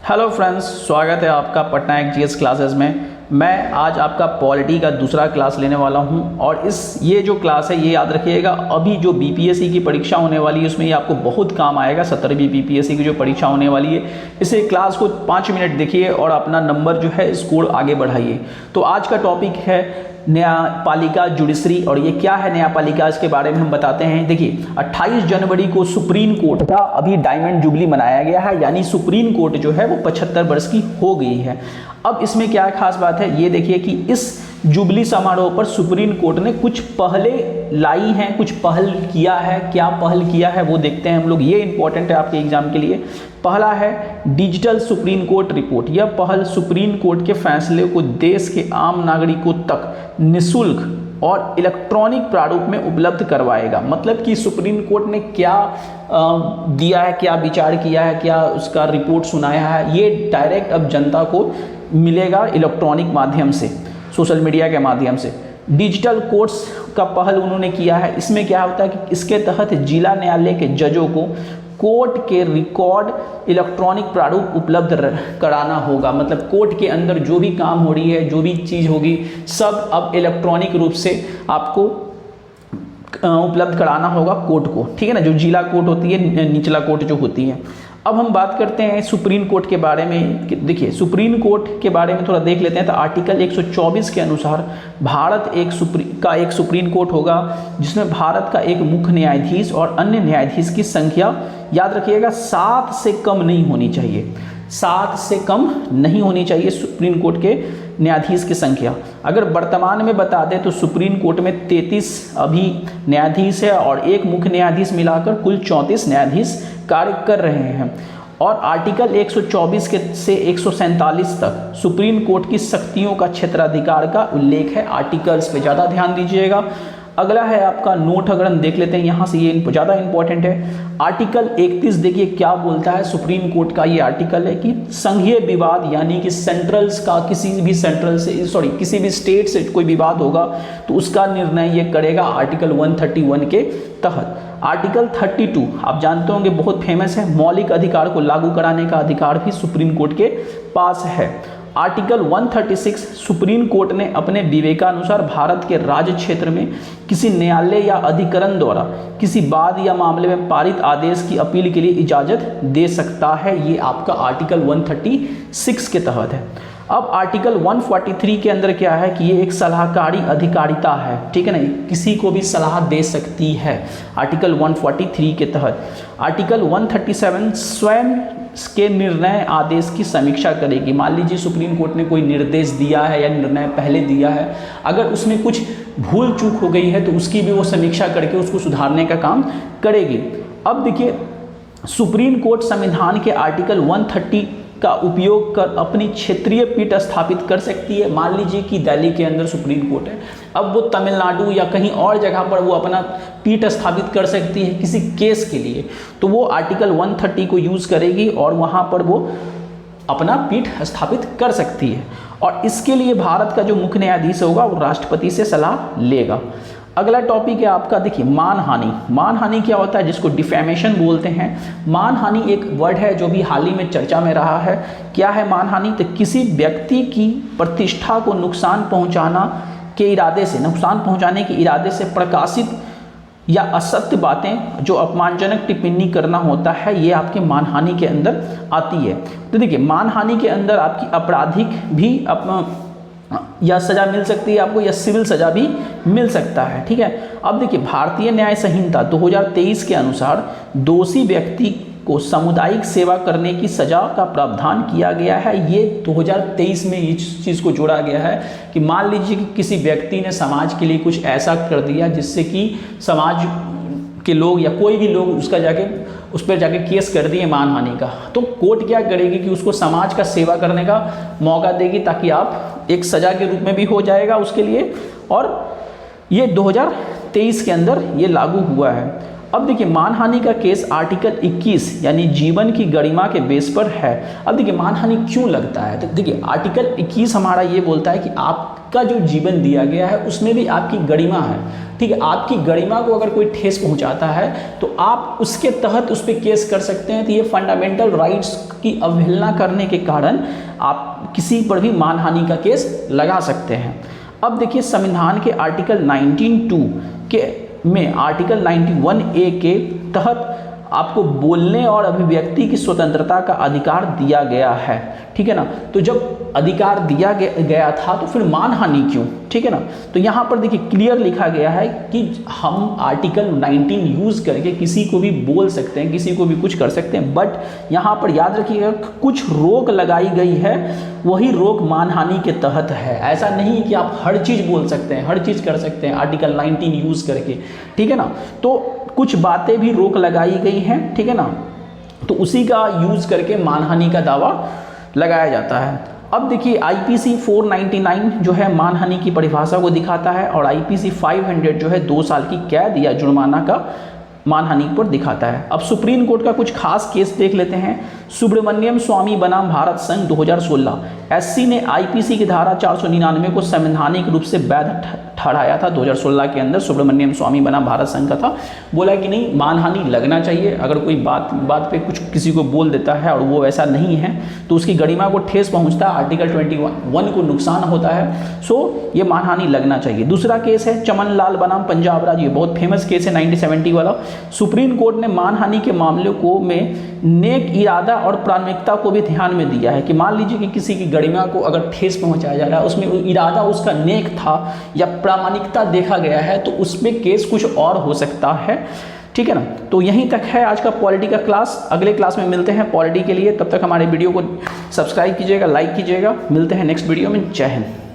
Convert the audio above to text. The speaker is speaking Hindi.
हेलो फ्रेंड्स, स्वागत है आपका पटना एक जीएस क्लासेस में। मैं आज आपका पॉलिटी का दूसरा क्लास लेने वाला हूं और ये जो क्लास है ये याद रखिएगा, अभी जो बीपीएससी की परीक्षा होने वाली है उसमें ये आपको बहुत काम आएगा। 17वीं बीपीएससी की जो परीक्षा होने वाली है, इसे क्लास को 5 मिनट देखिए और अपना नंबर जो है स्कोर आगे बढ़ाइए। तो आज का टॉपिक है न्यायपालिका जुडिशरी, और ये क्या है न्यायपालिका, इसके बारे में हम बताते हैं। देखिए 28 जनवरी को सुप्रीम कोर्ट का अभी डायमंड जुबली मनाया गया है, यानी सुप्रीम कोर्ट जो है वो 75 वर्ष की हो गई है। अब इसमें क्या खास बात है, ये देखिए कि इस जुबली समारोह पर सुप्रीम कोर्ट ने कुछ पहले लाई हैं, कुछ पहल किया है। क्या पहल किया है वो देखते हैं हम लोग, ये इंपॉर्टेंट है आपके एग्जाम के लिए। पहला है डिजिटल सुप्रीम कोर्ट रिपोर्ट। यह पहल सुप्रीम कोर्ट के फैसले को देश के आम नागरिकों तक निःशुल्क और इलेक्ट्रॉनिक प्रारूप में उपलब्ध करवाएगा। मतलब कि सुप्रीम कोर्ट ने क्या दिया है, क्या विचार किया है, क्या उसका रिपोर्ट सुनाया है, ये डायरेक्ट अब जनता को मिलेगा इलेक्ट्रॉनिक माध्यम से, सोशल मीडिया के माध्यम से। डिजिटल कोर्ट्स का पहल उन्होंने किया है। इसमें क्या होता है कि इसके तहत जिला न्यायालय के जजों को कोर्ट के रिकॉर्ड इलेक्ट्रॉनिक प्रारूप उपलब्ध कराना होगा। मतलब कोर्ट के अंदर जो भी काम हो रही है, जो भी चीज़ होगी, सब अब इलेक्ट्रॉनिक रूप से आपको उपलब्ध कराना होगा कोर्ट को, ठीक है ना। जो जिला कोर्ट होती है, निचला कोर्ट जो होती है। अब हम बात करते हैं सुप्रीम कोर्ट के बारे में। देखिए सुप्रीम कोर्ट के बारे में थोड़ा देख लेते हैं। तो आर्टिकल 124 के अनुसार भारत एक सुप्रीम कोर्ट होगा, जिसमें भारत का एक मुख्य न्यायाधीश और अन्य न्यायाधीश की संख्या, याद रखिएगा, 7 से कम नहीं होनी चाहिए। 7 से कम नहीं होनी चाहिए सुप्रीम कोर्ट के न्यायाधीश की संख्या। अगर वर्तमान में बता दें तो सुप्रीम कोर्ट में 33 अभी न्यायाधीश है और एक मुख्य न्यायाधीश मिलाकर कुल 34 न्यायाधीश कार्य कर रहे हैं। और आर्टिकल 124 के से 147 तक सुप्रीम कोर्ट की शक्तियों का क्षेत्राधिकार का उल्लेख है। आर्टिकल्स पे ज़्यादा ध्यान दीजिएगा। अगला है आपका नोट, अगर हम देख लेते हैं यहाँ से, ये ज़्यादा इंपॉर्टेंट है। आर्टिकल 31 देखिए क्या बोलता है सुप्रीम कोर्ट का। ये आर्टिकल है कि संघीय विवाद, यानी कि सेंट्रल्स का किसी भी किसी भी स्टेट से कोई विवाद होगा तो उसका निर्णय ये करेगा आर्टिकल 131 के तहत। आर्टिकल 32 आप जानते होंगे, बहुत फेमस है। मौलिक अधिकार को लागू कराने का अधिकार भी सुप्रीम कोर्ट के पास है। आर्टिकल 136 सुप्रीम कोर्ट ने अपने विवेकानुसार भारत के राज्य क्षेत्र में किसी न्यायालय या अधिकरण द्वारा किसी वाद या मामले में पारित आदेश की अपील के लिए इजाजत दे सकता है। ये आपका आर्टिकल 136 के तहत है। अब आर्टिकल 143 के अंदर क्या है कि ये एक सलाहकारी अधिकारिता है, ठीक है ना, किसी को भी सलाह दे सकती है आर्टिकल 143 के तहत। आर्टिकल 137 स्वयं के निर्णय आदेश की समीक्षा करेगी। मान लीजिए सुप्रीम कोर्ट ने कोई निर्देश दिया है या निर्णय पहले दिया है, अगर उसमें कुछ भूल चूक हो गई है तो उसकी भी वो समीक्षा करके उसको सुधारने का काम करेगी। अब देखिए सुप्रीम कोर्ट संविधान के आर्टिकल 130 का उपयोग कर अपनी क्षेत्रीय पीठ स्थापित कर सकती है। मान लीजिए कि दिल्ली के अंदर सुप्रीम कोर्ट है, अब वो तमिलनाडु या कहीं और जगह पर वो अपना पीठ स्थापित कर सकती है किसी केस के लिए, तो वो आर्टिकल 130 को यूज़ करेगी और वहाँ पर वो अपना पीठ स्थापित कर सकती है। और इसके लिए भारत का जो मुख्य न्यायाधीश होगा वो राष्ट्रपति से सलाह लेगा। अगला टॉपिक है आपका, देखिए मानहानि। मानहानि क्या होता है, जिसको डिफेमेशन बोलते हैं। मानहानि एक वर्ड है जो भी हाल ही में चर्चा में रहा है। क्या है मानहानि, तो किसी व्यक्ति की प्रतिष्ठा को नुकसान पहुंचाने के इरादे से प्रकाशित या असत्य बातें, जो अपमानजनक टिप्पणी करना होता है, ये आपके मानहानि के अंदर आती है। तो देखिए मानहानि के अंदर आपकी आपराधिक भी या सजा मिल सकती है आपको, या सिविल सजा भी मिल सकता है, ठीक है। अब देखिए भारतीय न्याय संहिता 2023 के अनुसार दोषी व्यक्ति को सामुदायिक सेवा करने की सजा का प्रावधान किया गया है। ये 2023 में इस चीज़ को जोड़ा गया है कि मान लीजिए कि किसी व्यक्ति ने समाज के लिए कुछ ऐसा कर दिया जिससे कि समाज के लोग या कोई भी लोग उस पर जाके केस कर दिए मानहानि का, तो कोर्ट क्या करेगी कि उसको समाज का सेवा करने का मौका देगी, ताकि आप एक सजा के रूप में भी हो जाएगा उसके लिए। और ये 2023 के अंदर ये लागू हुआ है। अब देखिए मानहानि का केस आर्टिकल 21 यानी जीवन की गरिमा के बेस पर है। अब देखिए मानहानि क्यों लगता है, तो देखिए आर्टिकल 21 हमारा ये बोलता है कि आपका जो जीवन दिया गया है उसमें भी आपकी गरिमा है, ठीक है। आपकी गरिमा को अगर कोई ठेस पहुंचाता है तो आप उसके तहत उस पर केस कर सकते हैं। तो ये फंडामेंटल राइट्स की अवहेलना करने के कारण आप किसी पर भी मानहानि का केस लगा सकते हैं। अब देखिए संविधान के आर्टिकल 19(2) के में आर्टिकल 91A के तहत आपको बोलने और अभिव्यक्ति की स्वतंत्रता का अधिकार दिया गया है, ठीक है ना। तो जब अधिकार दिया गया था तो फिर मानहानि क्यों, ठीक है ना। तो यहाँ पर देखिए क्लियर लिखा गया है कि हम आर्टिकल 19 यूज़ करके किसी को भी बोल सकते हैं, किसी को भी कुछ कर सकते हैं, बट यहाँ पर याद रखिएगा कुछ रोक लगाई गई है, वही रोक मानहानि के तहत है। ऐसा नहीं कि आप हर चीज़ बोल सकते हैं, हर चीज़ कर सकते हैं आर्टिकल 19 यूज़ करके, ठीक है ना। तो कुछ बातें भी रोक लगाई गई हैं, ठीक है ना, तो उसी का यूज़ करके मानहानि का दावा लगाया जाता है। अब देखिए IPC 499 जो है मानहानि की परिभाषा को दिखाता है और IPC 500 जो है 2 साल की कैद या जुर्माना का मानहानि पर दिखाता है। अब सुप्रीम कोर्ट का कुछ खास केस देख लेते हैं। सुब्रमण्यम स्वामी बनाम भारत संघ 2016, SC ने IPC की धारा 499 को संवैधानिक रूप से वैध ठहराया था 2016 के अंदर। सुब्रमण्यम स्वामी बनाम भारत संघ का था, बोला कि नहीं मानहानि लगना चाहिए। अगर कोई बात पे कुछ किसी को बोल देता है और वो ऐसा नहीं है तो उसकी गरिमा को ठेस पहुंचता है, आर्टिकल 21 को नुकसान होता है, सो ये मानहानि लगना चाहिए। दूसरा केस है चमन लाल बनाम पंजाब राज्य, ये बहुत फेमस केस है 1970 वाला। सुप्रीम कोर्ट ने मानहानि के मामले को में नेक इरादा और प्राथमिकता को भी ध्यान में दिया है कि मान लीजिए कि किसी की गरिमा को अगर ठेस पहुंचाया जा रहा है, उसमें इरादा उसका नेक था या प्रामाणिकता देखा गया है, तो उसमें केस कुछ और हो सकता है, ठीक है ना। तो यहीं तक है आज का पॉलिटी का क्लास। अगले क्लास में मिलते हैं पॉलिटी के लिए, तब तक हमारे वीडियो को सब्सक्राइब कीजिएगा, लाइक कीजिएगा। मिलते हैं नेक्स्ट वीडियो में। जय हिंद।